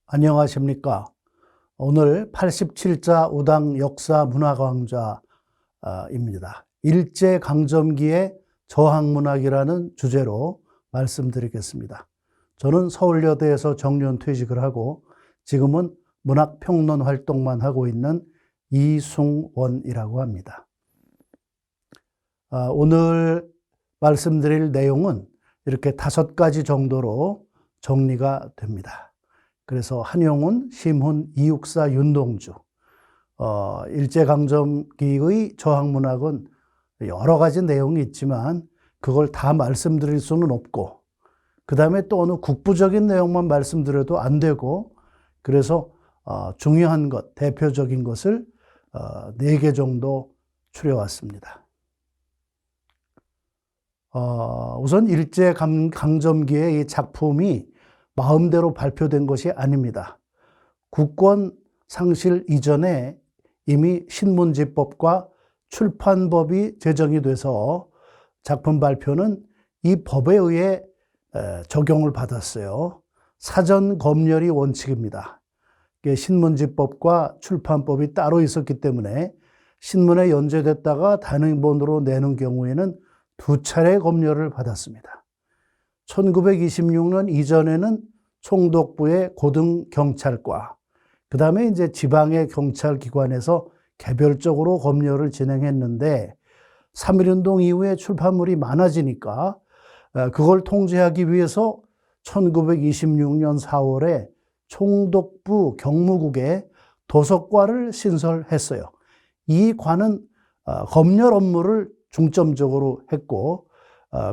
안녕하십니까. 오늘 87자 우당 역사 문화 강좌입니다. 일제강점기의 저항문학이라는 주제로 말씀드리겠습니다. 저는 서울여대에서 정년 퇴직을 하고 지금은 문학평론 활동만 하고 있는 이승원이라고 합니다. 오늘 말씀드릴 내용은 이렇게 5가지 정도로 정리가 됩니다. 그래서 한용운, 심훈, 이육사, 윤동주, 일제강점기의 저항문학은 여러 가지 내용이 있지만 그걸 다 말씀드릴 수는 없고, 그 다음에 또 어느 국부적인 내용만 말씀드려도 안 되고, 그래서 중요한 것, 대표적인 것을 4개 정도 추려왔습니다. 우선 일제강점기의 이 작품이 마음대로 발표된 것이 아닙니다. 국권 상실 이전에 이미 신문지법과 출판법이 제정이 돼서 작품 발표는 이 법에 의해 적용을 받았어요. 사전 검열이 원칙입니다. 신문지법과 출판법이 따로 있었기 때문에 신문에 연재됐다가 단행본으로 내는 경우에는 2차례 검열을 받았습니다. 1926년 이전에는 총독부의 고등경찰과, 그 다음에 이제 지방의 경찰기관에서 개별적으로 검열을 진행했는데 3.1운동 이후에 출판물이 많아지니까 그걸 통제하기 위해서 1926년 4월에 총독부 경무국에 도서과를 신설했어요. 이 과는 검열 업무를 중점적으로 했고,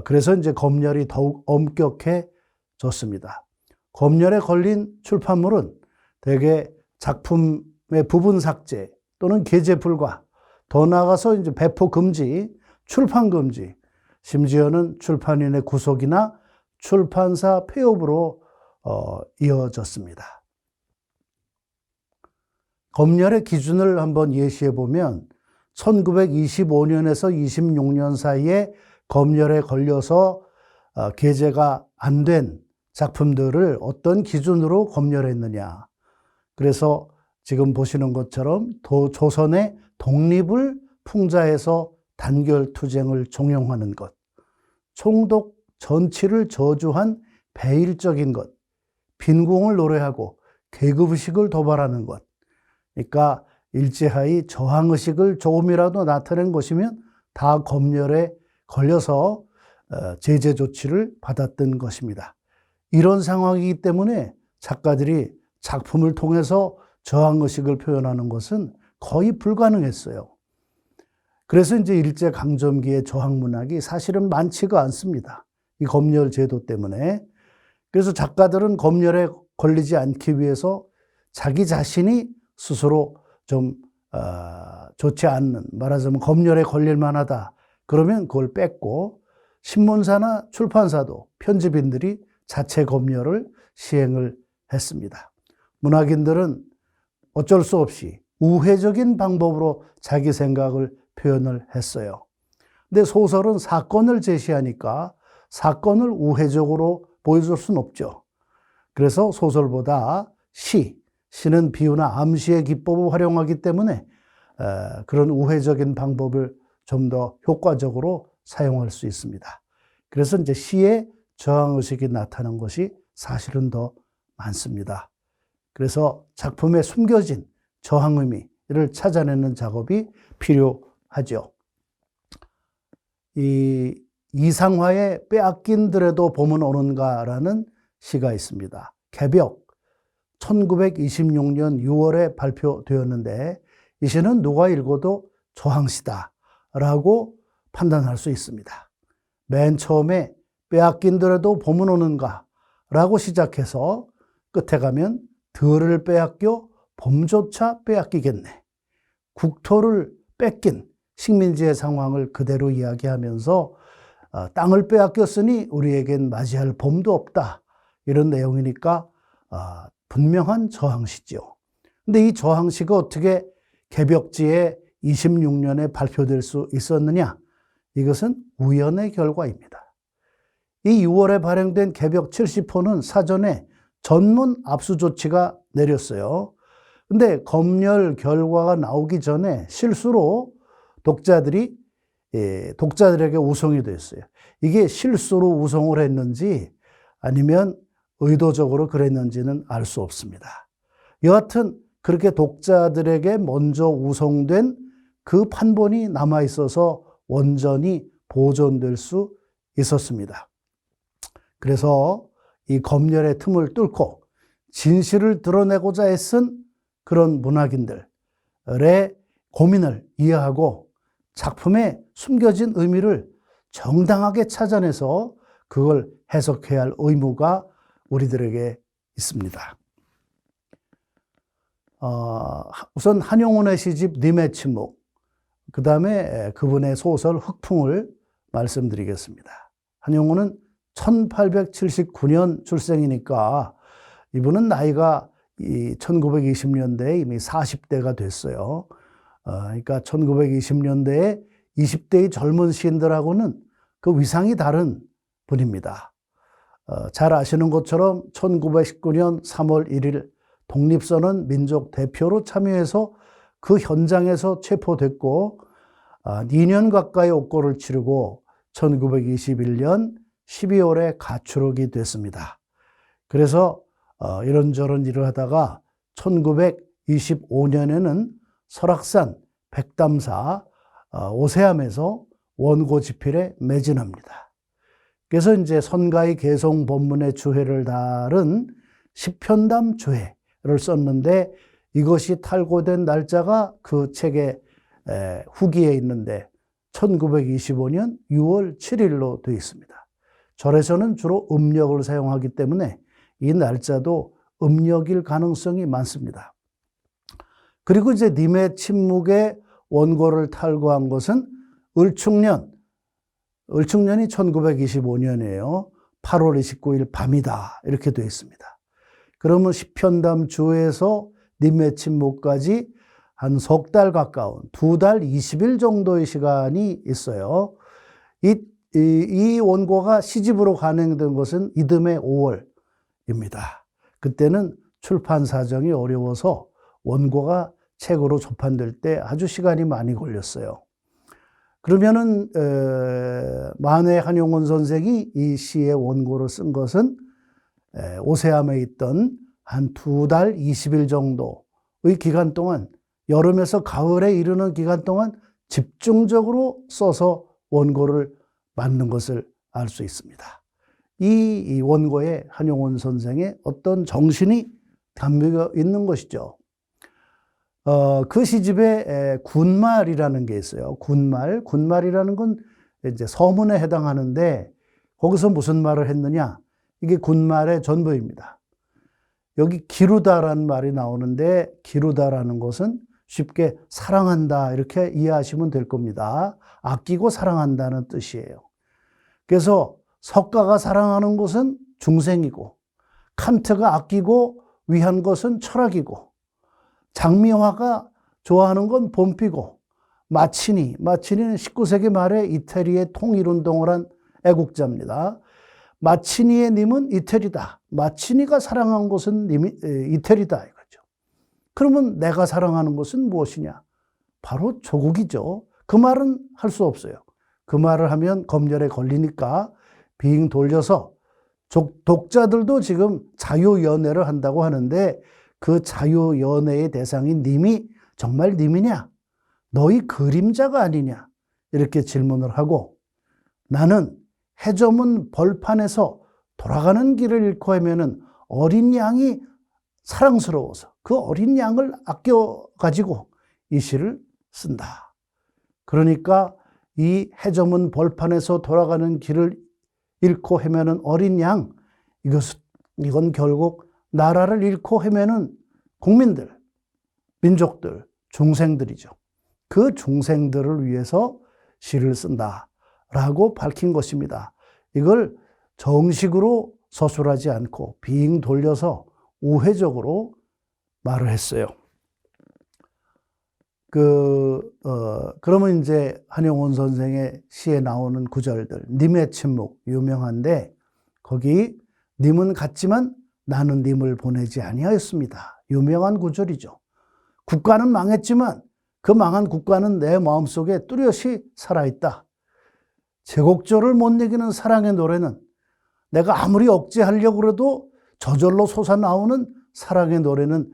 그래서 이제 검열이 더욱 엄격해졌습니다. 검열에 걸린 출판물은 대개 작품의 부분 삭제 또는 게재 불가, 더 나아가서 이제 배포 금지, 출판 금지, 심지어는 출판인의 구속이나 출판사 폐업으로 이어졌습니다. 검열의 기준을 한번 예시해 보면 1925년에서 26년 사이에 검열에 걸려서 게재가 안 된 작품들을 어떤 기준으로 검열했느냐. 그래서 지금 보시는 것처럼 조선의 독립을 풍자해서 단결투쟁을 종용하는 것, 총독 전치를 저주한 배일적인 것, 빈궁을 노래하고 계급의식을 도발하는 것, 그러니까 일제하의 저항의식을 조금이라도 나타낸 것이면 다 검열에 걸려서 제재 조치를 받았던 것입니다. 이런 상황이기 때문에 작가들이 작품을 통해서 저항의식을 표현하는 것은 거의 불가능했어요. 그래서 이제 일제강점기의 저항문학이 사실은 많지가 않습니다. 이 검열 제도 때문에. 그래서 작가들은 검열에 걸리지 않기 위해서 자기 자신이 스스로 좀 좋지 않는, 말하자면 검열에 걸릴 만하다 그러면 그걸 뺐고, 신문사나 출판사도 편집인들이 자체 검열을 시행을 했습니다. 문학인들은 어쩔 수 없이 우회적인 방법으로 자기 생각을 표현을 했어요. 근데 소설은 사건을 제시하니까 사건을 우회적으로 보여줄 수는 없죠. 그래서 소설보다 시는 비유나 암시의 기법을 활용하기 때문에 그런 우회적인 방법을 좀 더 효과적으로 사용할 수 있습니다. 그래서 이제 시의 저항의식이 나타난 것이 사실은 더 많습니다. 그래서 작품에 숨겨진 저항 의미를 찾아내는 작업이 필요하죠. 이 이상화의 빼앗긴들에도 봄은 오는가라는 시가 있습니다. 개벽 1926년 6월에 발표되었는데 이 시는 누가 읽어도 저항시다라고 판단할 수 있습니다. 맨 처음에 빼앗긴들에도 봄은 오는가라고 시작해서 끝에 가면 들을 빼앗겨 봄조차 빼앗기겠네. 국토를 뺏긴 식민지의 상황을 그대로 이야기하면서 땅을 빼앗겼으니 우리에겐 맞이할 봄도 없다. 이런 내용이니까 분명한 저항시죠. 근데 이 저항시가 어떻게 개벽지에 26년에 발표될 수 있었느냐? 이것은 우연의 결과입니다. 이 6월에 발행된 개벽 70호는 사전에 전문 압수 조치가 내렸어요. 근데 검열 결과가 나오기 전에 실수로 독자들에게 우송이 됐어요. 이게 실수로 우송을 했는지 아니면 의도적으로 그랬는지는 알 수 없습니다. 여하튼 그렇게 독자들에게 먼저 우송된 그 판본이 남아 있어서 원전이 보존될 수 있었습니다. 그래서 이 검열의 틈을 뚫고 진실을 드러내고자 애쓴 그런 문학인들의 고민을 이해하고 작품에 숨겨진 의미를 정당하게 찾아내서 그걸 해석해야 할 의무가 우리들에게 있습니다. 우선 한용운의 시집 님의 침묵, 그 다음에 그분의 소설 흑풍을 말씀드리겠습니다. 한용운은 1879년 출생이니까 이분은 나이가 1920년대에 이미 40대가 됐어요. 그러니까 1920년대에 20대의 젊은 시인들하고는 그 위상이 다른 분입니다. 잘 아시는 것처럼 1919년 3월 1일 독립선언 민족 대표로 참여해서 그 현장에서 체포됐고 2년 가까이 옥고를 치르고 1921년 12월에 가출하게 됐습니다. 그래서 이런저런 일을 하다가 1925년에는 설악산 백담사 오세암에서 원고 집필에 매진합니다. 그래서 이제 선가의 개송 법문의 주해를 다룬 십편담 주해를 썼는데 이것이 탈고된 날짜가 그 책의 후기에 있는데 1925년 6월 7일로 되어 있습니다. 절에서는 주로 음력을 사용하기 때문에 이 날짜도 음력일 가능성이 많습니다. 그리고 이제 님의 침묵의 원고를 탈고한 것은 을충년이 1925년이에요. 8월 29일 밤이다 이렇게 되어 있습니다. 그러면 십편담 주에서 님의 침묵까지 한 석 달 가까운 2달 20일 정도의 시간이 있어요. 이 원고가 시집으로 간행된 것은 이듬해 5월입니다. 그때는 출판 사정이 어려워서 원고가 책으로 접판될 때 아주 시간이 많이 걸렸어요. 그러면은 만해 한용운 선생이 이 시의 원고를 쓴 것은 오세암에 있던 한 2달 20일 정도의 기간 동안, 여름에서 가을에 이르는 기간 동안 집중적으로 써서 원고를 만든 것을 알 수 있습니다. 이 원고에 한용운 선생의 어떤 정신이 담겨 있는 것이죠. 그 시집에 군말이라는 게 있어요. 군말이라는 건 이제 서문에 해당하는데 거기서 무슨 말을 했느냐? 이게 군말의 전부입니다. 여기 기루다라는 말이 나오는데 기루다라는 것은 쉽게 사랑한다 이렇게 이해하시면 될 겁니다. 아끼고 사랑한다는 뜻이에요. 그래서 석가가 사랑하는 것은 중생이고 칸트가 아끼고 위한 것은 철학이고 장미화가 좋아하는 건 봄비고 마치니는 19세기 말에 이태리의 통일운동을 한 애국자입니다. 마치니의 님은 이태리다. 마치니가 사랑한 것은 이태리다 이거죠. 그러면 내가 사랑하는 것은 무엇이냐? 바로 조국이죠. 그 말은 할 수 없어요. 그 말을 하면 검열에 걸리니까 빙 돌려서 독자들도 지금 자유연애를 한다고 하는데 그 자유연애의 대상인 님이 정말 님이냐? 너희 그림자가 아니냐? 이렇게 질문을 하고 나는 해저문 벌판에서 돌아가는 길을 잃고 헤매는 어린 양이 사랑스러워서 그 어린 양을 아껴가지고 이 시를 쓴다. 그러니까 이 해저문 벌판에서 돌아가는 길을 잃고 헤매는 어린 양, 이건 결국 나라를 잃고 헤매는 국민들, 민족들, 중생들이죠. 그 중생들을 위해서 시를 쓴다라고 밝힌 것입니다. 이걸 정식으로 서술하지 않고 빙 돌려서 우회적으로 말을 했어요. 그러면 이제 한용운 선생의 시에 나오는 구절들, 님의 침묵 유명한데 거기 님은 갔지만 나는 님을 보내지 아니하였습니다. 유명한 구절이죠. 국가는 망했지만 그 망한 국가는 내 마음속에 뚜렷이 살아있다. 제곡절을 못 이기는 사랑의 노래는 내가 아무리 억제하려고 해도 저절로 솟아나오는 사랑의 노래는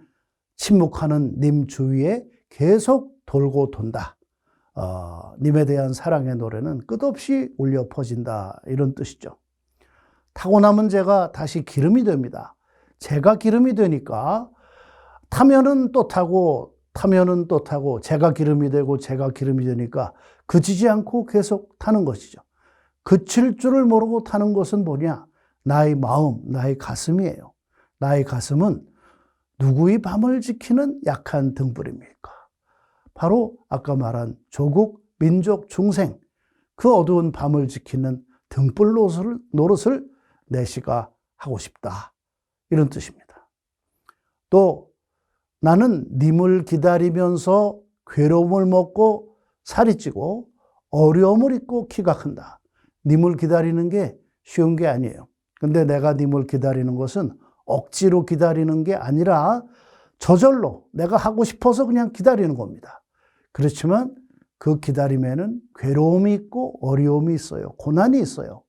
침묵하는 님 주위에 계속 돌고 돈다. 님에 대한 사랑의 노래는 끝없이 울려 퍼진다. 이런 뜻이죠. 타고 남은 제가 다시 기름이 됩니다. 제가 기름이 되니까 타면은 또 타고 타면은 또 타고 제가 기름이 되고 제가 기름이 되니까 그치지 않고 계속 타는 것이죠. 그칠 줄을 모르고 타는 것은 뭐냐? 나의 마음, 나의 가슴이에요. 나의 가슴은 누구의 밤을 지키는 약한 등불입니까? 바로 아까 말한 조국, 민족, 중생, 그 어두운 밤을 지키는 등불 노릇을 내시가 하고 싶다. 이런 뜻입니다. 또 나는 님을 기다리면서 괴로움을 먹고 살이 찌고 어려움을 잊고 키가 큰다. 님을 기다리는 게 쉬운 게 아니에요. 근데 내가 님을 기다리는 것은 억지로 기다리는 게 아니라 저절로 내가 하고 싶어서 그냥 기다리는 겁니다. 그렇지만 그 기다림에는 괴로움이 있고 어려움이 있어요. 고난이 있어요.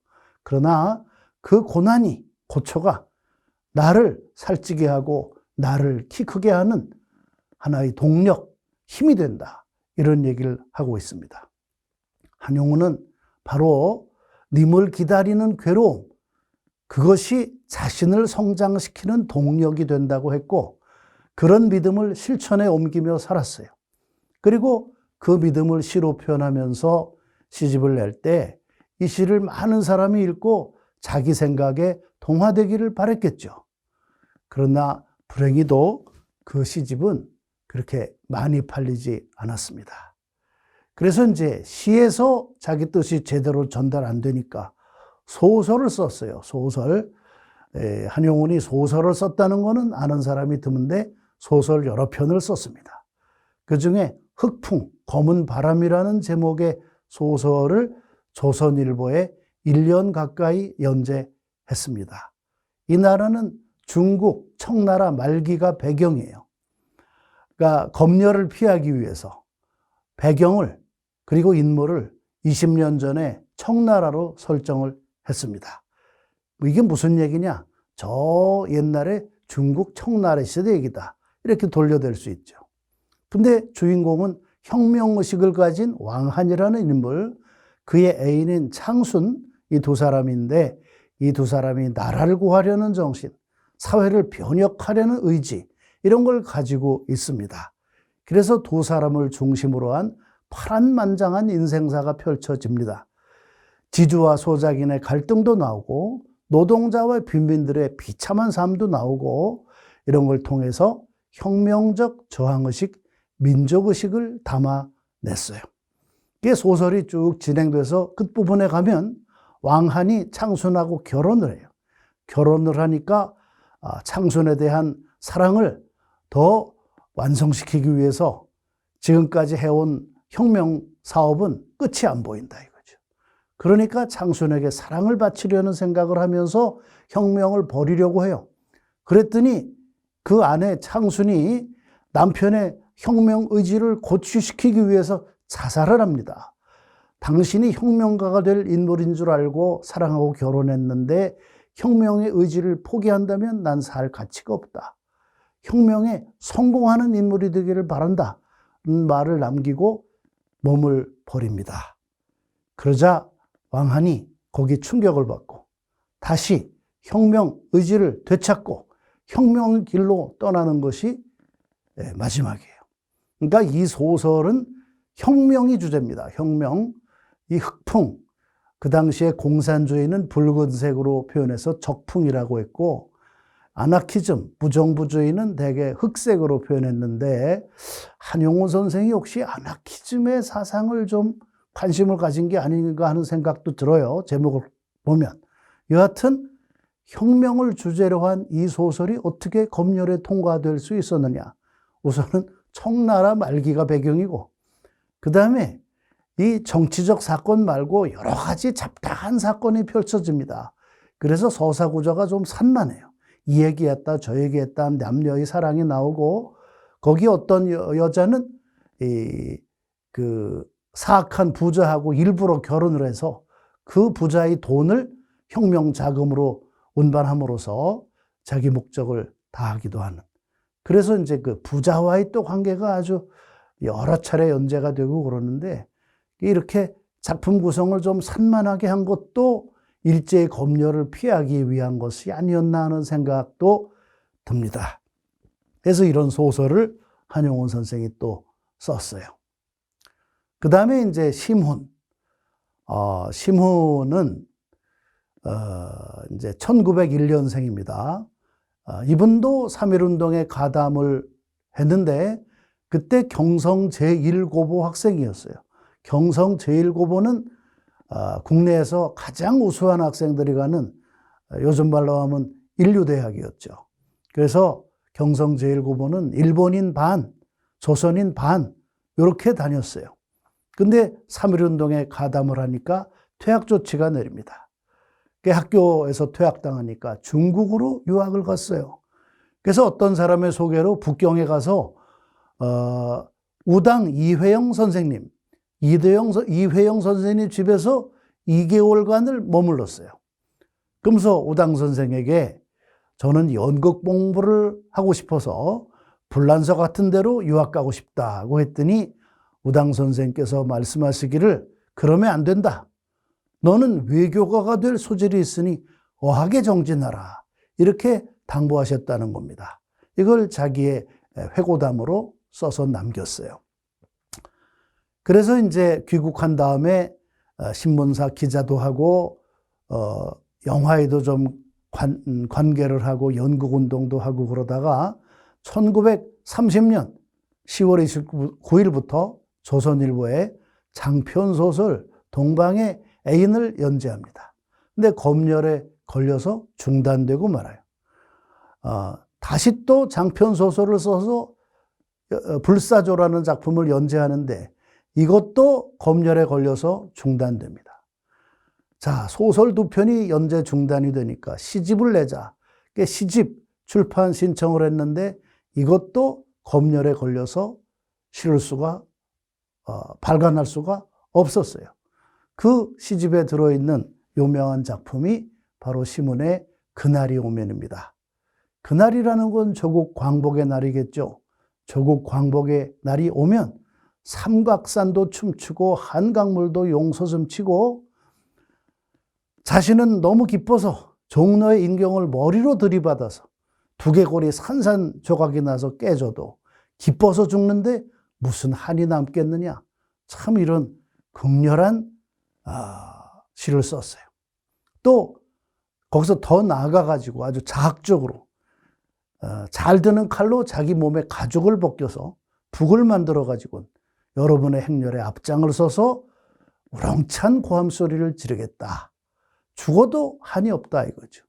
그러나 그 고난이, 고초가 나를 살찌게 하고 나를 키 크게 하는 하나의 동력, 힘이 된다. 이런 얘기를 하고 있습니다. 한용운은 바로 님을 기다리는 괴로움, 그것이 자신을 성장시키는 동력이 된다고 했고 그런 믿음을 실천에 옮기며 살았어요. 그리고 그 믿음을 시로 표현하면서 시집을 낼 때 이 시를 많은 사람이 읽고 자기 생각에 동화되기를 바랬겠죠. 그러나 불행히도 그 시집은 그렇게 많이 팔리지 않았습니다. 그래서 이제 시에서 자기 뜻이 제대로 전달 안 되니까 소설을 썼어요. 소설. 한용운이 소설을 썼다는 것은 아는 사람이 드문데 소설 여러 편을 썼습니다. 그중에 흑풍, 검은 바람이라는 제목의 소설을 조선일보에 1년 가까이 연재했습니다. 이 나라는 중국 청나라 말기가 배경이에요. 그러니까 검열을 피하기 위해서 배경을 그리고 인물을 20년 전에 청나라로 설정을 했습니다. 이게 무슨 얘기냐? 저 옛날에 중국 청나라 시대 얘기다. 이렇게 돌려댈 수 있죠. 근데 주인공은 혁명의식을 가진 왕한이라는 인물, 그의 애인인 창순, 이 두 사람인데 이 두 사람이 나라를 구하려는 정신, 사회를 변혁하려는 의지, 이런 걸 가지고 있습니다. 그래서 두 사람을 중심으로 한 파란만장한 인생사가 펼쳐집니다. 지주와 소작인의 갈등도 나오고 노동자와 빈민들의 비참한 삶도 나오고 이런 걸 통해서 혁명적 저항의식, 민족의식을 담아냈어요. 이게 소설이 쭉 진행돼서 끝부분에 가면 왕한이 창순하고 결혼을 해요. 결혼을 하니까 창순에 대한 사랑을 더 완성시키기 위해서 지금까지 해온 혁명 사업은 끝이 안 보인다 이거죠. 그러니까 창순에게 사랑을 바치려는 생각을 하면서 혁명을 벌이려고 해요. 그랬더니 그 안에 창순이 남편의 혁명 의지를 고취시키기 위해서 자살을 합니다. 당신이 혁명가가 될 인물인 줄 알고 사랑하고 결혼했는데 혁명의 의지를 포기한다면 난 살 가치가 없다. 혁명에 성공하는 인물이 되기를 바란다. 말을 남기고 몸을 버립니다. 그러자 왕한이 거기 충격을 받고 다시 혁명 의지를 되찾고 혁명의 길로 떠나는 것이 마지막이에요. 그러니까 이 소설은 혁명이 주제입니다. 혁명. 이 흑풍, 그 당시에 공산주의는 붉은색으로 표현해서 적풍이라고 했고 아나키즘, 부정부주의는 대개 흑색으로 표현했는데 한용운 선생이 혹시 아나키즘의 사상을 좀 관심을 가진 게 아닌가 하는 생각도 들어요. 제목을 보면. 여하튼 혁명을 주제로 한 이 소설이 어떻게 검열에 통과될 수 있었느냐. 우선은 청나라 말기가 배경이고 그 다음에 이 정치적 사건 말고 여러 가지 잡다한 사건이 펼쳐집니다. 그래서 서사구조가 좀 산만해요. 이 얘기했다 저 얘기했다 남녀의 사랑이 나오고 거기 어떤 여자는 그 사악한 부자하고 일부러 결혼을 해서 그 부자의 돈을 혁명 자금으로 운반함으로써 자기 목적을 다하기도 하는. 그래서 이제 그 부자와의 또 관계가 아주 여러 차례 연재가 되고 그러는데 이렇게 작품 구성을 좀 산만하게 한 것도 일제의 검열을 피하기 위한 것이 아니었나 하는 생각도 듭니다. 그래서 이런 소설을 한용운 선생이 또 썼어요. 그 다음에 이제 심훈. 심훈은 이제 1901년생입니다. 이분도 3.1운동에 가담을 했는데 그때 경성 제1고보 학생이었어요. 경성 제1고보는 국내에서 가장 우수한 학생들이 가는 요즘 말로 하면 인류대학이었죠. 그래서 경성 제1고보는 일본인 반, 조선인 반 이렇게 다녔어요. 근데 3.1운동에 가담을 하니까 퇴학 조치가 내립니다. 학교에서 퇴학당하니까 중국으로 유학을 갔어요. 그래서 어떤 사람의 소개로 북경에 가서 우당 이회영 선생님, 이회영 선생님 집에서 2개월간을 머물렀어요. 그러면서 우당 선생에게 저는 연극 공부를 하고 싶어서 불란서 같은 데로 유학 가고 싶다고 했더니 우당 선생께서 말씀하시기를 그러면 안 된다. 너는 외교가가 될 소질이 있으니 어학에 정진하라. 이렇게 당부하셨다는 겁니다. 이걸 자기의 회고담으로 써서 남겼어요. 그래서 이제 귀국한 다음에 신문사 기자도 하고 영화에도 좀 관계를 하고 연극운동도 하고 그러다가 1930년 10월 29일부터 조선일보에 장편소설 동방의 애인을 연재합니다. 근데 검열에 걸려서 중단되고 말아요. 다시 또 장편소설을 써서 불사조라는 작품을 연재하는데 이것도 검열에 걸려서 중단됩니다. 자, 소설 2편이 연재 중단이 되니까 시집을 내자. 시집 출판 신청을 했는데 이것도 검열에 걸려서 실을 수가 발간할 수가 없었어요. 그 시집에 들어있는 유명한 작품이 바로 심훈의 그날이 오면입니다. 그날이라는 건 조국 광복의 날이겠죠. 조국 광복의 날이 오면 삼각산도 춤추고 한강물도 용솟음치고 자신은 너무 기뻐서 종로의 인경을 머리로 들이받아서 두개골이 산산조각이 나서 깨져도 기뻐서 죽는데 무슨 한이 남겠느냐. 참 이런 극렬한 시를 썼어요. 또 거기서 더 나아가가지고 아주 자학적으로 잘 드는 칼로 자기 몸에 가죽을 벗겨서 북을 만들어가지고 여러분의 행렬에 앞장을 서서 우렁찬 고함소리를 지르겠다. 죽어도 한이 없다 이거죠.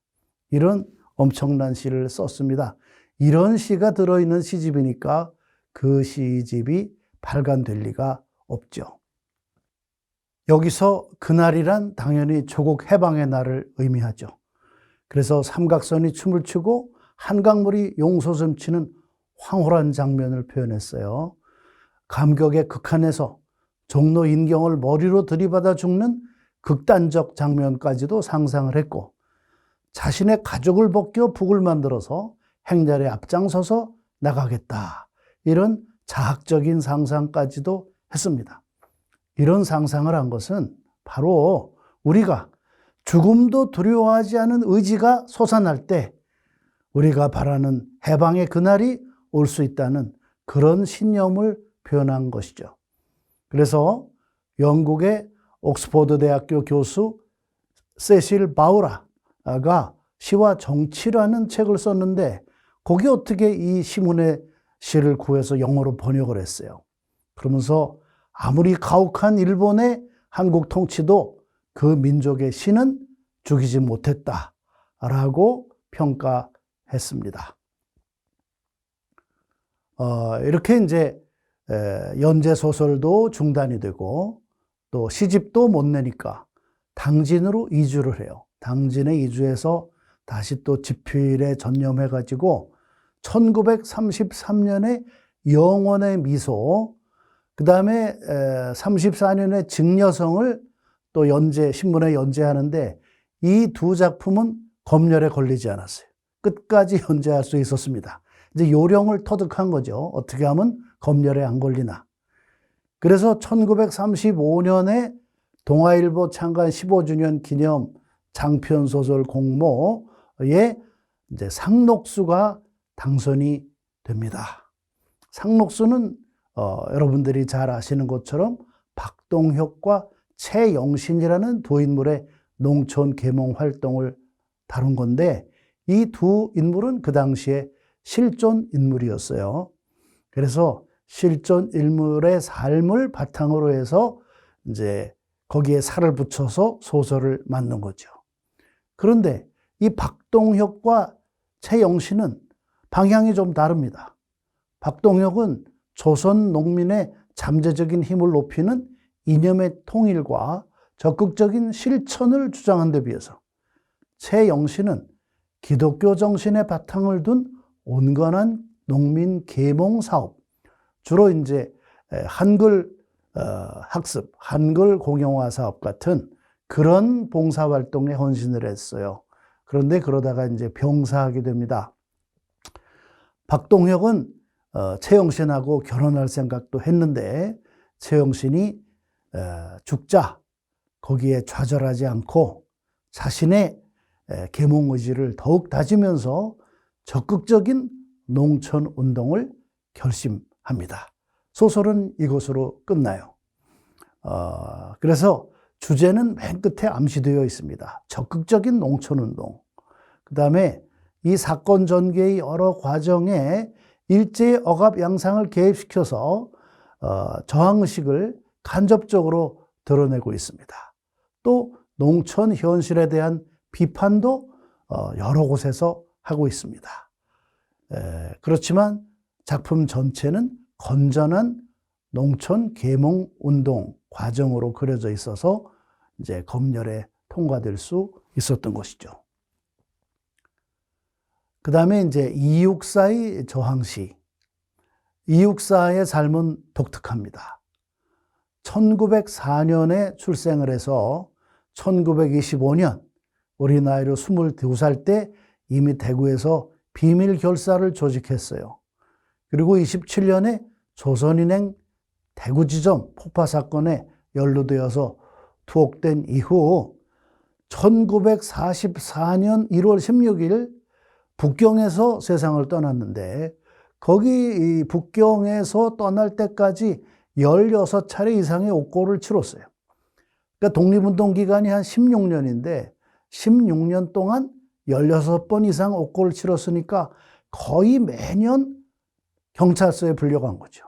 이런 엄청난 시를 썼습니다. 이런 시가 들어있는 시집이니까 그 시집이 발간될 리가 없죠. 여기서 그날이란 당연히 조국 해방의 날을 의미하죠. 그래서 삼각선이 춤을 추고 한강물이 용솟음치는 황홀한 장면을 표현했어요. 감격의 극한에서 종로 인경을 머리로 들이받아 죽는 극단적 장면까지도 상상을 했고 자신의 가죽을 벗겨 북을 만들어서 행렬에 앞장서서 나가겠다. 이런 자학적인 상상까지도 했습니다. 이런 상상을 한 것은 바로 우리가 죽음도 두려워하지 않은 의지가 솟아날 때 우리가 바라는 해방의 그날이 올 수 있다는 그런 신념을 표현한 것이죠. 그래서 영국의 옥스퍼드 대학교 교수 세실 바우라가 시와 정치라는 책을 썼는데 거기 어떻게 이 심훈의 시를 구해서 영어로 번역을 했어요. 그러면서 아무리 가혹한 일본의 한국 통치도 그 민족의 시는 죽이지 못했다라고 평가했습니다. 이렇게 이제 연재 소설도 중단이 되고 또 시집도 못 내니까 당진으로 이주를 해요. 당진에 이주해서 다시 또 집필에 전념해가지고 1933년에 영원의 미소, 그 다음에 34년에 증여성을 또 신문에 연재하는데 이 두 작품은 검열에 걸리지 않았어요. 끝까지 연재할 수 있었습니다. 이제 요령을 터득한 거죠. 어떻게 하면 검열에 안 걸리나. 그래서 1935년에 동아일보 창간 15주년 기념 장편소설 공모에 이제 상록수가 당선이 됩니다. 상록수는 여러분들이 잘 아시는 것처럼 박동혁과 최영신이라는 두 인물의 농촌 계몽 활동을 다룬 건데 이 두 인물은 그 당시에 실존 인물이었어요. 그래서 실존 인물의 삶을 바탕으로 해서 이제 거기에 살을 붙여서 소설을 만든 거죠. 그런데 이 박동혁과 최영신은 방향이 좀 다릅니다. 박동혁은 조선 농민의 잠재적인 힘을 높이는 이념의 통일과 적극적인 실천을 주장한 데 비해서 최영신은 기독교 정신의 바탕을 둔 온건한 농민 계몽 사업, 주로 이제 한글 학습, 한글 공용화 사업 같은 그런 봉사 활동에 헌신을 했어요. 그런데 그러다가 이제 병사하게 됩니다. 박동혁은 최영신하고 결혼할 생각도 했는데 최영신이 죽자 거기에 좌절하지 않고 자신의 계몽 의지를 더욱 다지면서 적극적인 농촌 운동을 결심합니다. 소설은 이것으로 끝나요. 그래서 주제는 맨 끝에 암시되어 있습니다. 적극적인 농촌 운동. 그 다음에 이 사건 전개의 여러 과정에 일제의 억압 양상을 개입시켜서 저항의식을 간접적으로 드러내고 있습니다. 또 농촌 현실에 대한 비판도 여러 곳에서 하고 있습니다. 그렇지만 작품 전체는 건전한 농촌 계몽 운동 과정으로 그려져 있어서 이제 검열에 통과될 수 있었던 것이죠. 그 다음에 이제 이육사의 저항시. 이육사의 삶은 독특합니다. 1904년에 출생을 해서 1925년 어린 나이로 22살 때 이미 대구에서 비밀 결사를 조직했어요. 그리고 27년에 조선인행 대구지점 폭파 사건에 연루되어서 투옥된 이후 1944년 1월 16일 북경에서 세상을 떠났는데 거기 북경에서 떠날 때까지 16차례 이상의 옥고를 치렀어요. 그러니까 독립운동 기간이 한 16년인데 16년 동안 16번 이상 옥고를 치렀으니까 거의 매년 경찰서에 불려간 거죠.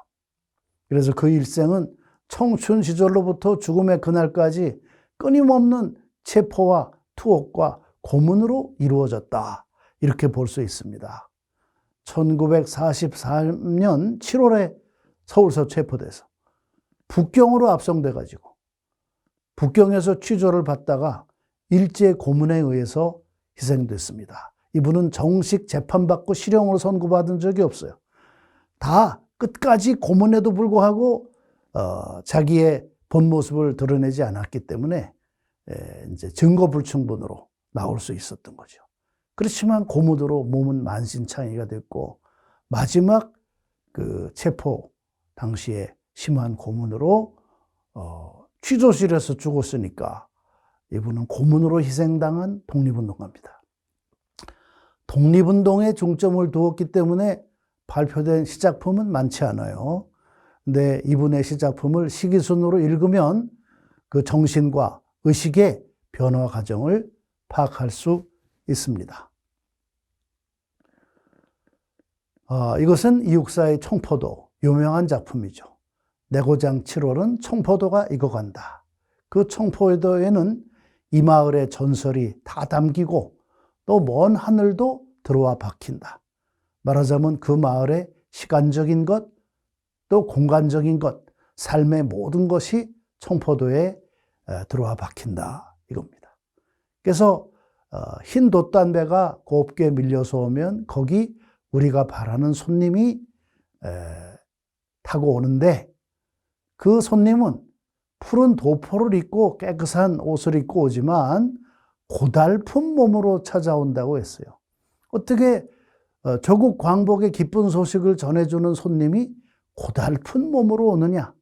그래서 그 일생은 청춘 시절로부터 죽음의 그날까지 끊임없는 체포와 투옥과 고문으로 이루어졌다. 이렇게 볼 수 있습니다. 1943년 7월에 서울서 체포돼서 북경으로 압송돼가지고 북경에서 취조를 받다가 일제 고문에 의해서 희생됐습니다. 이분은 정식 재판받고 실형으로 선고받은 적이 없어요. 다 끝까지 고문에도 불구하고 자기의 본 모습을 드러내지 않았기 때문에 이제 증거불충분으로 나올 수 있었던 거죠. 그렇지만 고문으로 몸은 만신창이가 됐고 마지막 그 체포 당시에 심한 고문으로 취조실에서 죽었으니까 이분은 고문으로 희생당한 독립운동가입니다. 독립운동에 중점을 두었기 때문에 발표된 시작품은 많지 않아요. 근데 이분의 시작품을 시기순으로 읽으면 그 정신과 의식의 변화 과정을 파악할 수 있습니다. 이것은 이육사의 청포도, 유명한 작품이죠. 내 고장 7월은 청포도가 익어간다. 그 청포도에는 이 마을의 전설이 다 담기고 또 먼 하늘도 들어와 박힌다. 말하자면 그 마을의 시간적인 것, 또 공간적인 것, 삶의 모든 것이 청포도에 들어와 박힌다 이겁니다. 그래서 흰 돛담배가 곱게 밀려서 오면 거기 우리가 바라는 손님이 타고 오는데 그 손님은 푸른 도포를 입고 깨끗한 옷을 입고 오지만 고달픈 몸으로 찾아온다고 했어요. 어떻게 조국 광복의 기쁜 소식을 전해주는 손님이 고달픈 몸으로 오느냐?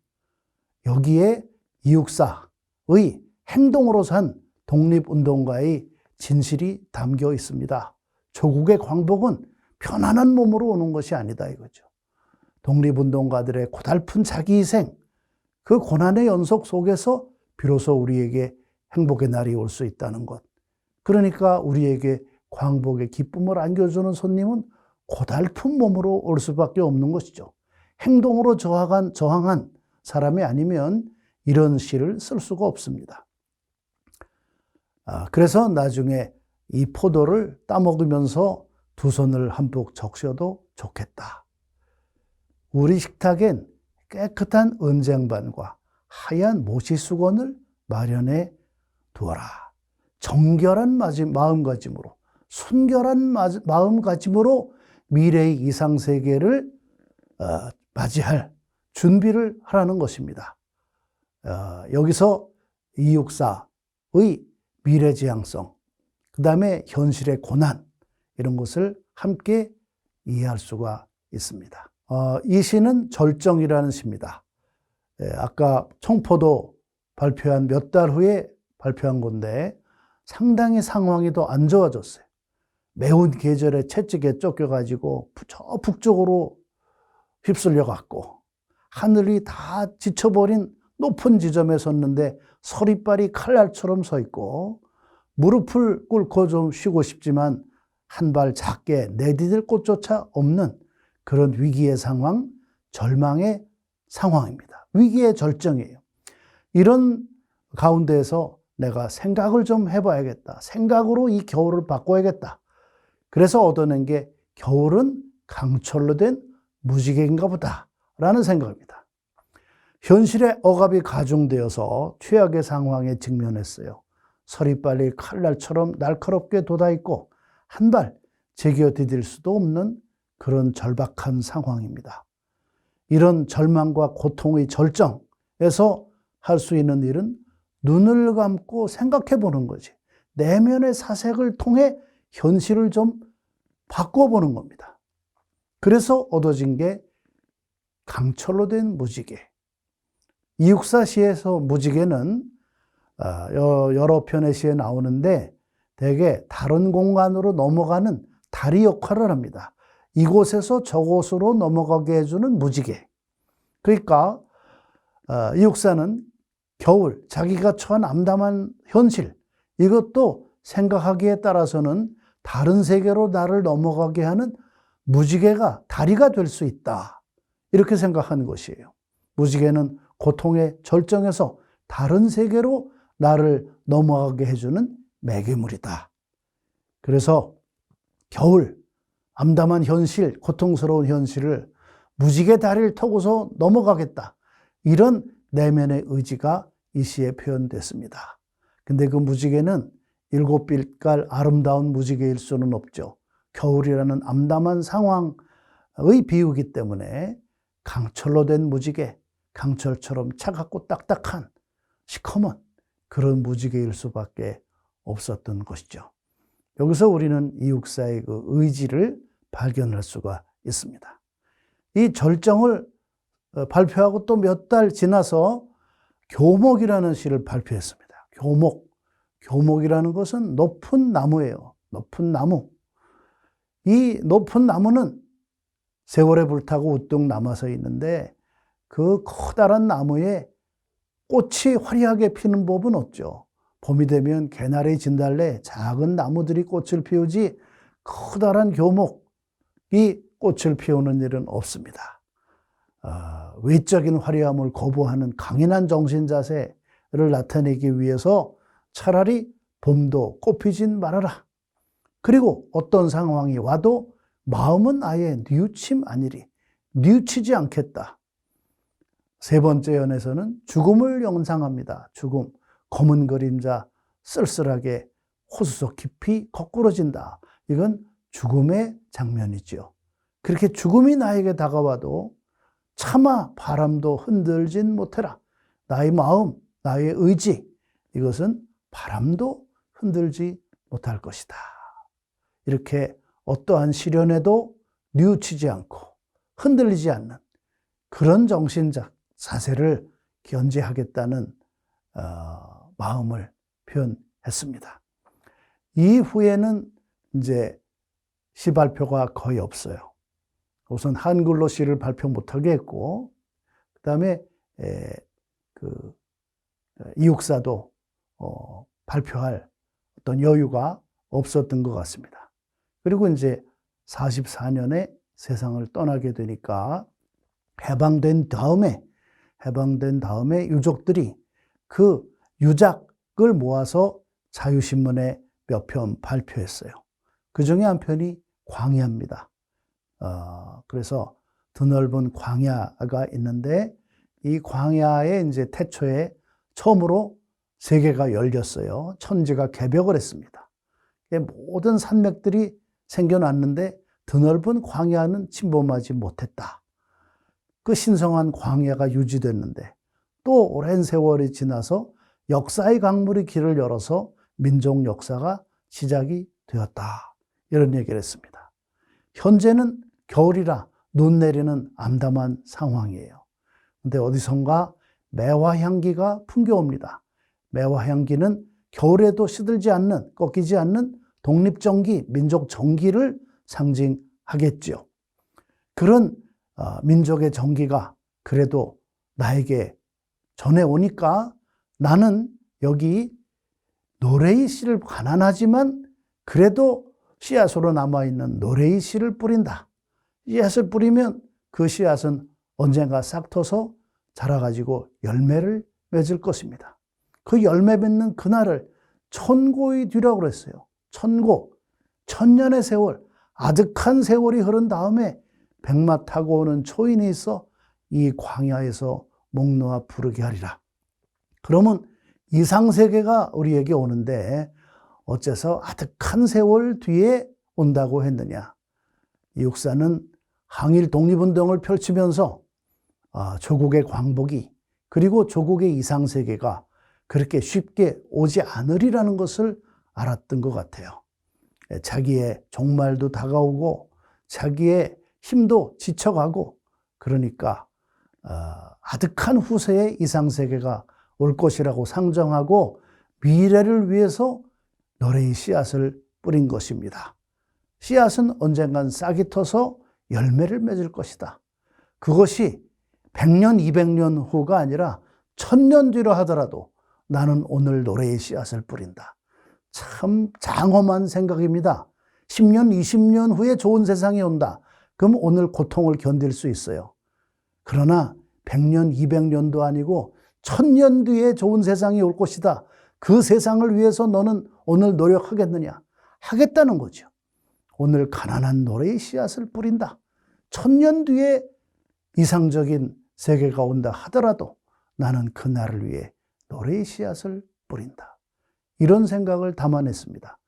여기에 이육사의 행동으로 산 독립운동가의 진실이 담겨 있습니다. 조국의 광복은 편안한 몸으로 오는 것이 아니다 이거죠. 독립운동가들의 고달픈 자기희생, 그 고난의 연속 속에서 비로소 우리에게 행복의 날이 올 수 있다는 것. 그러니까 우리에게 광복의 기쁨을 안겨주는 손님은 고달픈 몸으로 올 수밖에 없는 것이죠. 행동으로 저항한 사람이 아니면 이런 시를 쓸 수가 없습니다. 그래서 나중에 이 포도를 따먹으면서 두 손을 한복 적셔도 좋겠다. 우리 식탁엔 깨끗한 은쟁반과 하얀 모시수건을 마련해 두어라. 정결한 마음가짐으로, 순결한 마음가짐으로 미래의 이상세계를 맞이할 준비를 하라는 것입니다. 여기서 이육사의 미래지향성, 그 다음에 현실의 고난, 이런 것을 함께 이해할 수가 있습니다. 이 시는 절정이라는 시입니다. 아까 청포도 발표한 몇 달 후에 발표한 건데 상당히 상황이 더 안 좋아졌어요. 매운 계절에 채찍에 쫓겨가지고 저 북쪽으로 휩쓸려 갔고 하늘이 다 지쳐버린 높은 지점에 섰는데 서리빨이 칼날처럼 서 있고 무릎을 꿇고 좀 쉬고 싶지만 한 발 작게 내디딜 곳조차 없는 그런 위기의 상황, 절망의 상황입니다. 위기의 절정이에요. 이런 가운데에서 내가 생각을 좀 해봐야겠다. 생각으로 이 겨울을 바꿔야겠다. 그래서 얻어낸 게 겨울은 강철로 된 무지개인가 보다 라는 생각입니다. 현실의 억압이 가중되어서 최악의 상황에 직면했어요. 서리빨리 칼날처럼 날카롭게 돋아있고 한 발 제겨 디딜 수도 없는 그런 절박한 상황입니다. 이런 절망과 고통의 절정에서 할 수 있는 일은 눈을 감고 생각해 보는 거지. 내면의 사색을 통해 현실을 좀 바꿔보는 겁니다. 그래서 얻어진 게 강철로 된 무지개. 이육사 시에서 무지개는 여러 편의 시에 나오는데 대개 다른 공간으로 넘어가는 다리 역할을 합니다. 이곳에서 저곳으로 넘어가게 해주는 무지개. 그러니까 이육사는 겨울, 자기가 처한 암담한 현실, 이것도 생각하기에 따라서는 다른 세계로 나를 넘어가게 하는 무지개가 다리가 될 수 있다. 이렇게 생각하는 것이에요. 무지개는 고통의 절정에서 다른 세계로 나를 넘어가게 해주는 매개물이다. 그래서 겨울, 암담한 현실, 고통스러운 현실을 무지개 다리를 타고서 넘어가겠다. 이런 내면의 의지가 이 시에 표현됐습니다. 근데 그 무지개는 7빛깔 아름다운 무지개일 수는 없죠. 겨울이라는 암담한 상황의 비유이기 때문에 강철로 된 무지개, 강철처럼 차갑고 딱딱한 시커먼 그런 무지개일 수밖에 없었던 것이죠. 여기서 우리는 이육사의 그 의지를 발견할 수가 있습니다. 이 절정을 발표하고 또 몇 달 지나서 교목이라는 시를 발표했습니다. 교목이라는 것은 높은 나무예요. 높은 나무. 이 높은 나무는 세월에 불타고 우뚝 남아서 있는데 그 커다란 나무에 꽃이 화려하게 피는 법은 없죠. 봄이 되면 개나리, 진달래, 작은 나무들이 꽃을 피우지 커다란 교목이 꽃을 피우는 일은 없습니다. 외적인 화려함을 거부하는 강인한 정신 자세를 나타내기 위해서 차라리 봄도 꽃피진 말아라. 그리고 어떤 상황이 와도 마음은 아예 뉘우침 아니리. 뉘우치지 않겠다. 세 번째 연에서는 죽음을 연상합니다. 죽음, 검은 그림자 쓸쓸하게 호수속 깊이 거꾸러진다. 이건 죽음의 장면이죠. 그렇게 죽음이 나에게 다가와도 차마 바람도 흔들진 못해라. 나의 마음, 나의 의지, 이것은 바람도 흔들지 못할 것이다. 이렇게 어떠한 시련에도 뉘우치지 않고 흔들리지 않는 그런 정신적 자세를 견지하겠다는 마음을 표현했습니다. 이후에는 이제 시 발표가 거의 없어요. 우선 한글로 시를 발표 못하게 했고, 그 다음에 이육사도 발표할 어떤 여유가 없었던 것 같습니다. 그리고 이제 44년에 세상을 떠나게 되니까 해방된 다음에 유족들이 그 유작을 모아서 자유신문에 몇 편 발표했어요. 그 중에 한 편이 광야입니다. 그래서 드넓은 광야가 있는데 이 광야에 이제 태초에 처음으로 세계가 열렸어요. 천지가 개벽을 했습니다. 모든 산맥들이 생겨났는데 드넓은 광야는 침범하지 못했다. 그 신성한 광야가 유지됐는데 또 오랜 세월이 지나서 역사의 강물이 길을 열어서 민족 역사가 시작이 되었다. 이런 얘기를 했습니다. 현재는 겨울이라 눈 내리는 암담한 상황이에요. 근데 어디선가 매화 향기가 풍겨옵니다. 매화 향기는 겨울에도 시들지 않는, 꺾이지 않는 독립정기, 민족 정기를 상징하겠죠. 그런 민족의 정기가 그래도 나에게 전해오니까 나는 여기 노래의 씨를 가난하지만 그래도 씨앗으로 남아있는 노래의 씨를 뿌린다. 씨앗을 뿌리면 그 씨앗은 언젠가 싹 터서 자라가지고 열매를 맺을 것입니다. 그 열매 맺는 그날을 천고의 뒤라고 그랬어요. 천고, 천년의 세월, 아득한 세월이 흐른 다음에 백마 타고 오는 초인이 있어 이 광야에서 목 놓아 부르게 하리라. 그러면 이상세계가 우리에게 오는데 어째서 아득한 세월 뒤에 온다고 했느냐. 이 육사는 항일 독립운동을 펼치면서 조국의 광복이 그리고 조국의 이상세계가 그렇게 쉽게 오지 않으리라는 것을 알았던 것 같아요. 자기의 종말도 다가오고 자기의 힘도 지쳐가고 그러니까 아득한 후세의 이상세계가 올 것이라고 상정하고 미래를 위해서 노래의 씨앗을 뿌린 것입니다. 씨앗은 언젠간 싹이 터서 열매를 맺을 것이다. 그것이 100년, 200년 후가 아니라 1000년 뒤로 하더라도 나는 오늘 노래의 씨앗을 뿌린다. 참 장엄한 생각입니다. 10년, 20년 후에 좋은 세상이 온다. 그럼 오늘 고통을 견딜 수 있어요. 그러나 100년, 200년도 아니고 1000년 뒤에 좋은 세상이 올 것이다. 그 세상을 위해서 너는 오늘 노력하겠느냐? 하겠다는 거죠. 오늘 가난한 노래의 씨앗을 뿌린다. 1000년 뒤에 이상적인 세계가 온다 하더라도 나는 그날을 위해 노래의 씨앗을 뿌린다. 이런 생각을 담아냈습니다.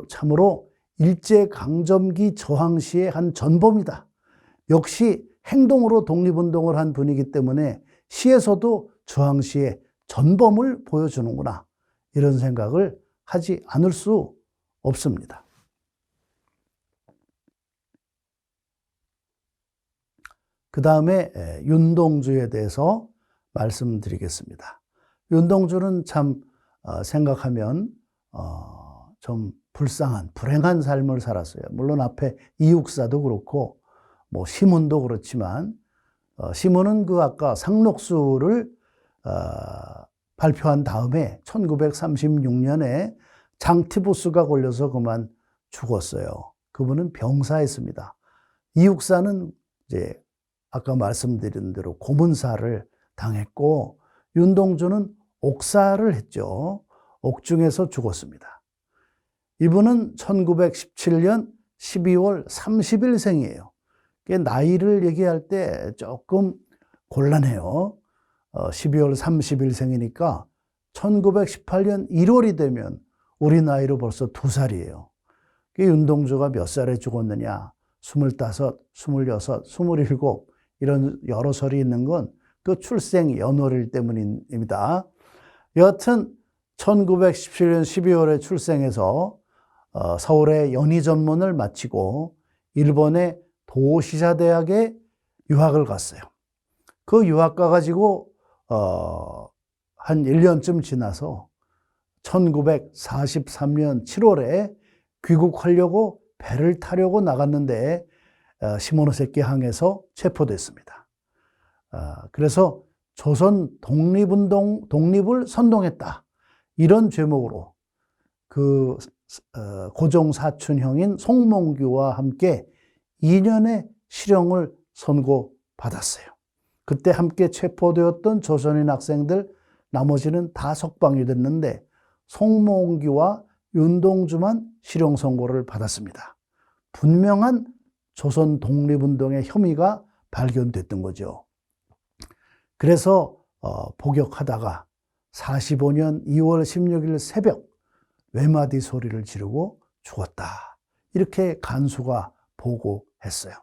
참으로 일제강점기 저항 시의 한 전범이다. 역시 행동으로 독립운동을 한 분이기 때문에 시에서도 저항 시의 전범을 보여주는구나. 이런 생각을 하지 않을 수 없습니다. 그 다음에 윤동주에 대해서 말씀드리겠습니다. 윤동주는 참 생각하면 좀 불행한 삶을 살았어요. 물론 앞에 이육사도 그렇고 뭐 시문도 그렇지만 시문은 그 아까 상록수를 발표한 다음에 1936년에 장티푸스가 걸려서 그만 죽었어요. 그분은 병사였습니다. 이육사는 이제 아까 말씀드린 대로 고문사를 당했고 윤동주는 옥사를 했죠. 옥중에서 죽었습니다. 이분은 1917년 12월 30일생이에요. 나이를 얘기할 때 조금 곤란해요. 12월 30일생이니까 1918년 1월이 되면 우리 나이로 벌써 2살이에요. 윤동주가 몇 살에 죽었느냐? 25, 26, 27 이런 여러 설이 있는 건 그 출생 연월일 때문입니다. 여하튼 1917년 12월에 출생해서 서울의 연희전문을 마치고 일본의 도시자 대학에 유학을 갔어요. 그 유학 가가지고 한 1년쯤 지나서 1943년 7월에 귀국하려고 배를 타려고 나갔는데 시모노세키 항에서 체포됐습니다. 그래서 조선 독립을 선동했다. 이런 죄목으로 그 고종 사촌형인 송몽규와 함께 2년의 실형을 선고받았어요. 그때 함께 체포되었던 조선인 학생들 나머지는 다 석방이 됐는데 송몽규와 윤동주만 실형 선고를 받았습니다. 분명한 조선 독립운동의 혐의가 발견됐던 거죠. 그래서 복역하다가 45년 2월 16일 새벽 외마디 소리를 지르고 죽었다. 이렇게 간수가 보고했어요.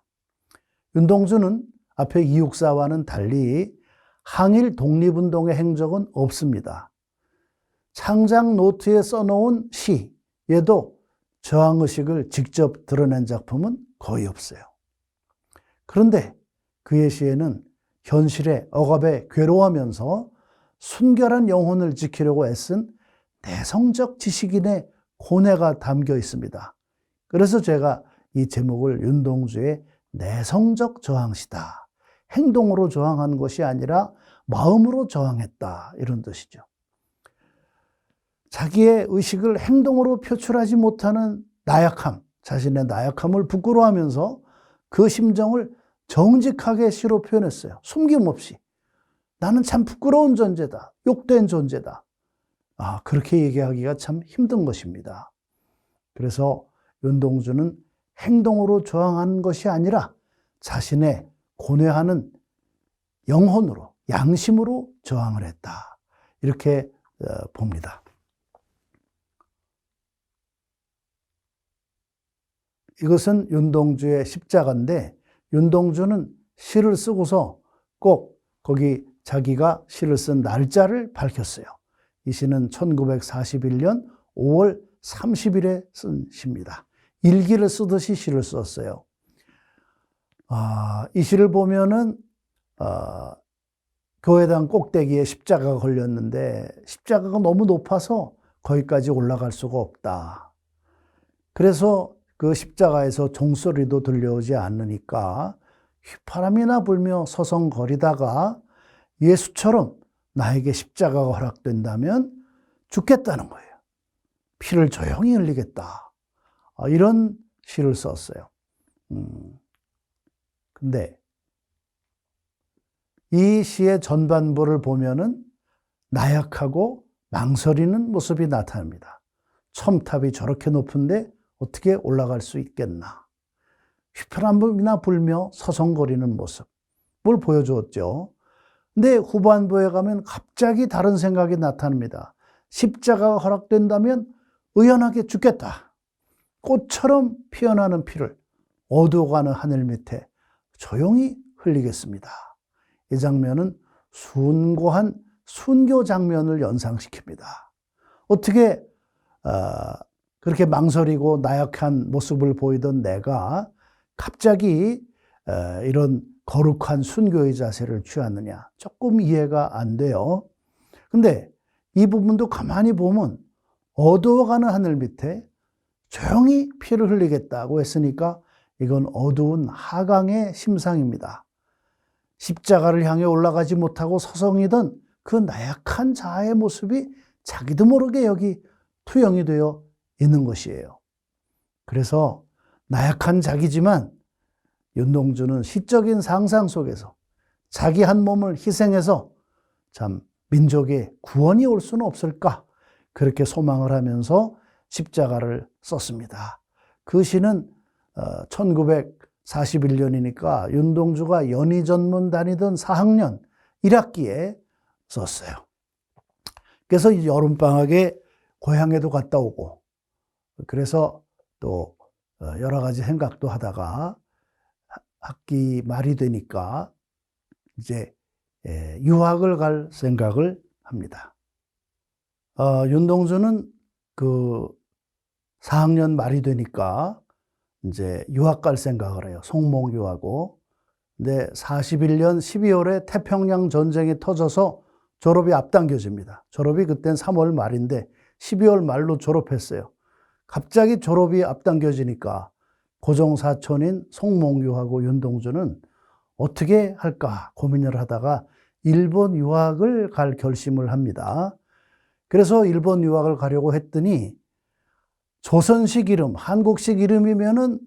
윤동주는 앞에 이육사와는 달리 항일 독립운동의 행적은 없습니다. 창작 노트에 써놓은 시에도 저항의식을 직접 드러낸 작품은 거의 없어요. 그런데 그의 시에는 현실의 억압에 괴로워하면서 순결한 영혼을 지키려고 애쓴 내성적 지식인의 고뇌가 담겨 있습니다. 그래서 제가 이 제목을 윤동주의 내성적 저항시다. 행동으로 저항한 것이 아니라 마음으로 저항했다. 이런 뜻이죠. 자기의 의식을 행동으로 표출하지 못하는 나약함, 자신의 나약함을 부끄러워하면서 그 심정을 정직하게 시로 표현했어요. 숨김없이. 나는 참 부끄러운 존재다. 욕된 존재다. 그렇게 얘기하기가 참 힘든 것입니다. 그래서 윤동주는 행동으로 저항한 것이 아니라 자신의 고뇌하는 영혼으로, 양심으로 저항을 했다. 이렇게 봅니다. 이것은 윤동주의 십자가인데 윤동주는 시를 쓰고서 꼭 거기 자기가 시를 쓴 날짜를 밝혔어요. 이 시는 1941년 5월 30일에 쓴 시입니다. 일기를 쓰듯이 시를 썼어요. 이 시를 보면은 교회당 꼭대기에 십자가가 걸렸는데 십자가가 너무 높아서 거기까지 올라갈 수가 없다. 그래서 그 십자가에서 종소리도 들려오지 않으니까 휘파람이나 불며 서성거리다가 예수처럼 나에게 십자가가 허락된다면 죽겠다는 거예요. 피를 조용히 흘리겠다. 이런 시를 썼어요. 근데 이 시의 전반부를 보면은 나약하고 망설이는 모습이 나타납니다. 첨탑이 저렇게 높은데 어떻게 올라갈 수 있겠나. 휘파람이나 불며 서성거리는 모습을 보여주었죠. 근데 후반부에 가면 갑자기 다른 생각이 나타납니다. 십자가가 허락된다면 의연하게 죽겠다. 꽃처럼 피어나는 피를 어두워가는 하늘 밑에 조용히 흘리겠습니다. 이 장면은 숭고한 순교 장면을 연상시킵니다. 어떻게 그렇게 망설이고 나약한 모습을 보이던 내가 갑자기 이런 거룩한 순교의 자세를 취하느냐. 조금 이해가 안 돼요. 근데 이 부분도 가만히 보면 어두워가는 하늘 밑에 조용히 피를 흘리겠다고 했으니까 이건 어두운 하강의 심상입니다. 십자가를 향해 올라가지 못하고 서성이던 그 나약한 자아의 모습이 자기도 모르게 여기 투영이 되어 있는 것이에요. 그래서 나약한 자기지만 윤동주는 시적인 상상 속에서 자기 한 몸을 희생해서 참 민족의 구원이 올 수는 없을까? 그렇게 소망을 하면서 십자가를 썼습니다. 그 시는 1941년이니까 윤동주가 연희전문 다니던 4학년 1학기에 썼어요. 그래서 여름방학에 고향에도 갔다 오고, 그래서 또 여러 가지 생각도 하다가 학기 말이 되니까 이제 유학을 갈 생각을 합니다. 윤동주는 그 4학년 말이 되니까 이제 유학 갈 생각을 해요. 송몽교하고. 근데 41년 12월에 태평양 전쟁이 터져서 졸업이 앞당겨집니다. 졸업이 그땐 3월 말인데 12월 말로 졸업했어요. 갑자기 졸업이 앞당겨지니까 고종 사촌인 송몽교하고 윤동주는 어떻게 할까 고민을 하다가 일본 유학을 갈 결심을 합니다. 그래서 일본 유학을 가려고 했더니 조선식 이름, 한국식 이름이면은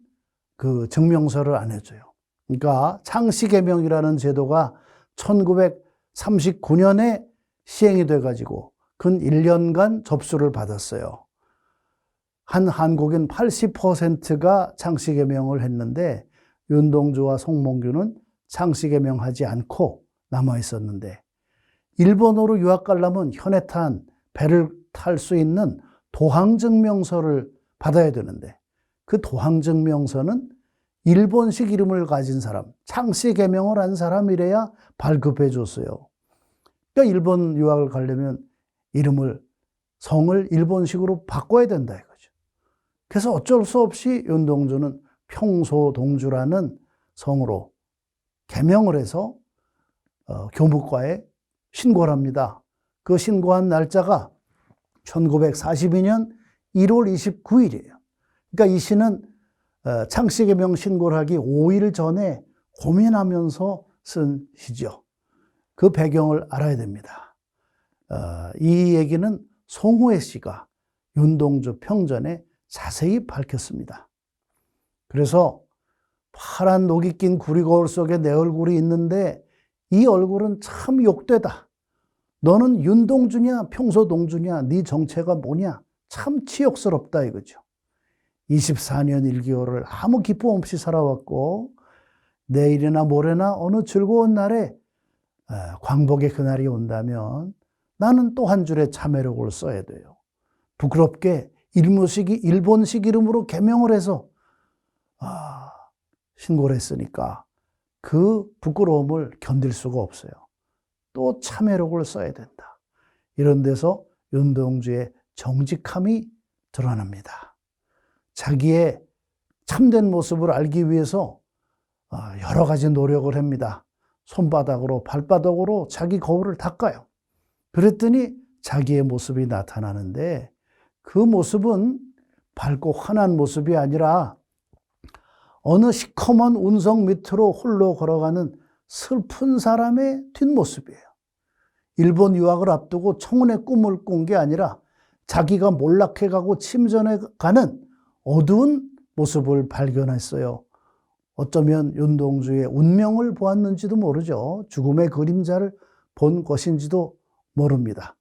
그 증명서를 안 해줘요. 그러니까 창씨개명이라는 제도가 1939년에 시행이 돼가지고 근 1년간 접수를 받았어요. 한 한국인 80%가 창씨개명을 했는데 윤동주와 송몽규는 창씨개명하지 않고 남아 있었는데, 일본으로 유학 가려면 현해탄 배를 탈 수 있는 도항증명서를 받아야 되는데, 그 도항증명서는 일본식 이름을 가진 사람, 창씨개명을 한 사람이래야 발급해 줬어요. 그러니까 일본 유학을 가려면 성을 일본식으로 바꿔야 된다 이거죠. 그래서 어쩔 수 없이 윤동주는 평소동주라는 성으로 개명을 해서 교무과에 신고를 합니다. 그 신고한 날짜가 1942년 1월 29일이에요. 그러니까 이 시는 창씨개명 신고를 하기 5일 전에 고민하면서 쓴 시죠. 그 배경을 알아야 됩니다. 이 얘기는 송호애 씨가 윤동주 평전에 자세히 밝혔습니다. 그래서 파란 녹이 낀 구리거울 속에 내 얼굴이 있는데 이 얼굴은 참 욕되다. 너는 윤동주냐 평소동주냐 네 정체가 뭐냐 참 치욕스럽다 이거죠. 24년 1개월을 아무 기쁨 없이 살아왔고 내일이나 모레나 어느 즐거운 날에 광복의 그날이 온다면 나는 또 한 줄의 참회록을 써야 돼요. 부끄럽게 일본식 이름으로 개명을 해서 신고를 했으니까 그 부끄러움을 견딜 수가 없어요. 또 참회록을 써야 된다. 이런 데서 윤동주의 정직함이 드러납니다. 자기의 참된 모습을 알기 위해서 여러 가지 노력을 합니다. 손바닥으로 발바닥으로 자기 거울을 닦아요. 그랬더니 자기의 모습이 나타나는데 그 모습은 밝고 환한 모습이 아니라 어느 시커먼 운석 밑으로 홀로 걸어가는 슬픈 사람의 뒷모습이에요. 일본 유학을 앞두고 청운의 꿈을 꾼 게 아니라 자기가 몰락해가고 침전해 가는 어두운 모습을 발견했어요. 어쩌면 윤동주의 운명을 보았는지도 모르죠. 죽음의 그림자를 본 것인지도 모릅니다.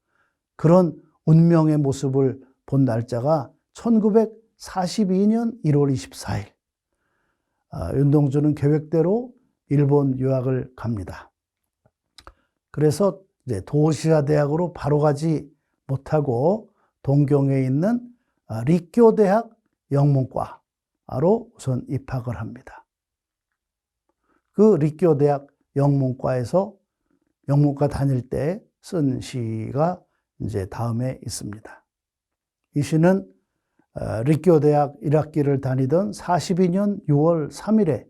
그런 운명의 모습을 본 날짜가 1942년 1월 24일. 윤동주는 계획대로 일본 유학을 갑니다. 그래서 이제 도시아 대학으로 바로 가지 못하고 동경에 있는 리쿄 대학 영문과로 우선 입학을 합니다. 그 리쿄 대학 영문과에서 영문과 다닐 때 쓴 시가 이제 다음에 있습니다. 이 시는 리쿄 대학 1학기를 다니던 42년 6월 3일에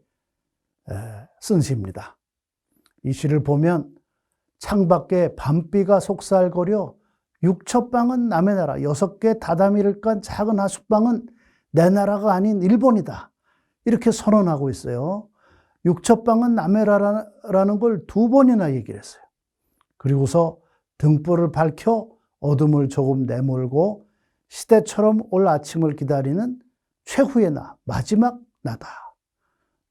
쓴 시입니다. 이 시를 보면 창밖에 밤비가 속살거려 육첩방은 남의 나라, 6개 다다미를 깐 작은 하숙방은 내 나라가 아닌 일본이다. 이렇게 선언하고 있어요. 육첩방은 남의 나라라는 걸 2번이나 얘기를 했어요. 그리고서 등불을 밝혀 어둠을 조금 내몰고 시대처럼 올 아침을 기다리는 최후의 나, 마지막 나다.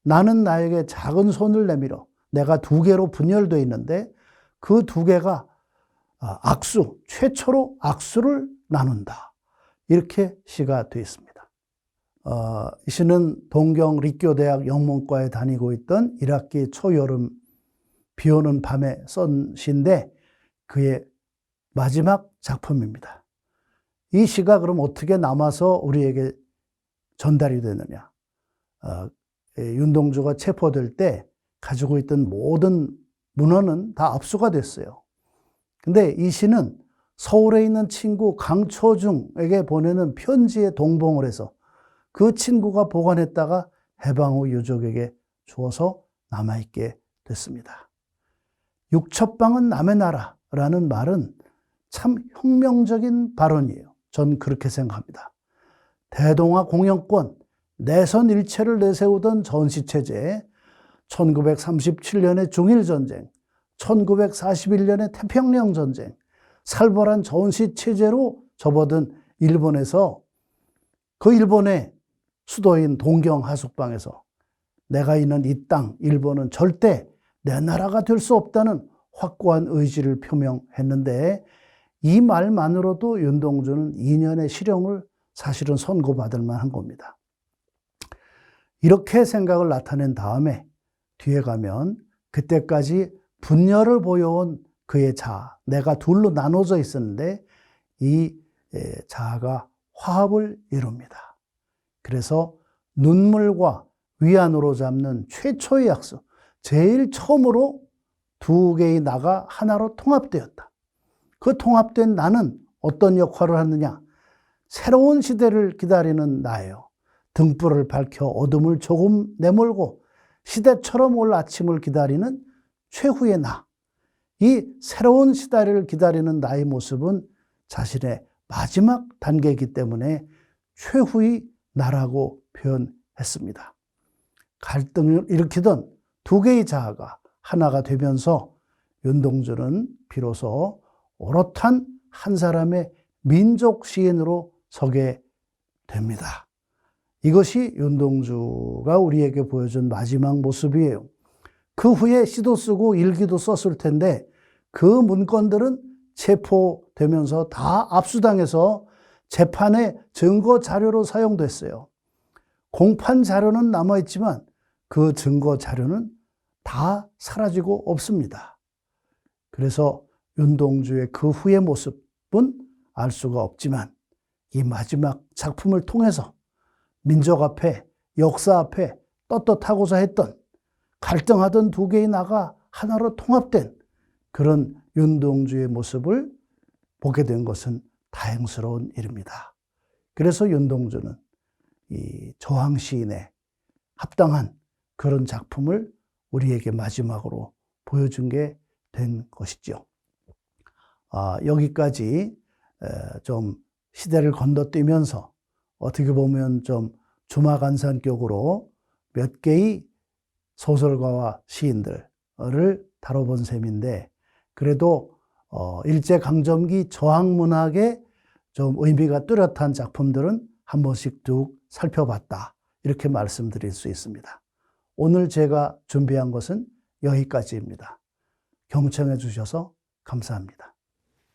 나는 나에게 작은 손을 내밀어 내가 2개로 분열되어 있는데 그 2개가 최초로 악수를 나눈다. 이렇게 시가 되어 있습니다. 이 시는 동경 리쿄대학 영문과에 다니고 있던 1학기 초여름 비 오는 밤에 쓴 시인데 그의 마지막 작품입니다. 이 시가 그럼 어떻게 남아서 우리에게 전달이 되느냐. 윤동주가 체포될 때 가지고 있던 모든 문헌은 다 압수가 됐어요. 근데 이 시는 서울에 있는 친구 강초중에게 보내는 편지에 동봉을 해서 그 친구가 보관했다가 해방 후 유족에게 주어서 남아있게 됐습니다. 육첩방은 남의 나라라는 말은 참 혁명적인 발언이에요. 전 그렇게 생각합니다. 대동아 공영권, 내선 일체를 내세우던 전시체제에 1937년의 중일전쟁, 1941년의 태평양 전쟁, 살벌한 전시체제로 접어든 일본에서 그 일본의 수도인 동경 하숙방에서 내가 있는 이 땅, 일본은 절대 내 나라가 될 수 없다는 확고한 의지를 표명했는데 이 말만으로도 윤동주는 2년의 실형을 사실은 선고받을 만한 겁니다. 이렇게 생각을 나타낸 다음에 뒤에 가면 그때까지 분열을 보여온 그의 자아, 내가 둘로 나눠져 있었는데 이 자아가 화합을 이룹니다. 그래서 눈물과 위안으로 잡는 최초의 약속, 제일 처음으로 두 개의 나가 하나로 통합되었다. 그 통합된 나는 어떤 역할을 하느냐? 새로운 시대를 기다리는 나예요. 등불을 밝혀 어둠을 조금 내몰고 시대처럼 올 아침을 기다리는 최후의 나. 이 새로운 시대를 기다리는 나의 모습은 자신의 마지막 단계이기 때문에 최후의 나라고 표현했습니다. 갈등을 일으키던 두 개의 자아가 하나가 되면서 윤동주는 비로소 오롯한 한 사람의 민족 시인으로 서게 됩니다. 이것이 윤동주가 우리에게 보여준 마지막 모습이에요. 그 후에 시도 쓰고 일기도 썼을 텐데 그 문건들은 체포되면서 다 압수당해서 재판의 증거 자료로 사용됐어요. 공판 자료는 남아있지만 그 증거 자료는 다 사라지고 없습니다. 그래서 윤동주의 그 후의 모습은 알 수가 없지만 이 마지막 작품을 통해서 민족 앞에, 역사 앞에 떳떳하고자 했던 갈등하던 두 개의 나가 하나로 통합된 그런 윤동주의 모습을 보게 된 것은 다행스러운 일입니다. 그래서 윤동주는 이 저항 시인에 합당한 그런 작품을 우리에게 마지막으로 보여준 게 된 것이죠. 여기까지 좀 시대를 건너뛰면서 어떻게 보면 좀 주마간산격으로 몇 개의 소설가와 시인들을 다뤄본 셈인데 그래도 일제강점기 저항문학의 좀 의미가 뚜렷한 작품들은 한 번씩 쭉 살펴봤다. 이렇게 말씀드릴 수 있습니다. 오늘 제가 준비한 것은 여기까지입니다. 경청해 주셔서 감사합니다.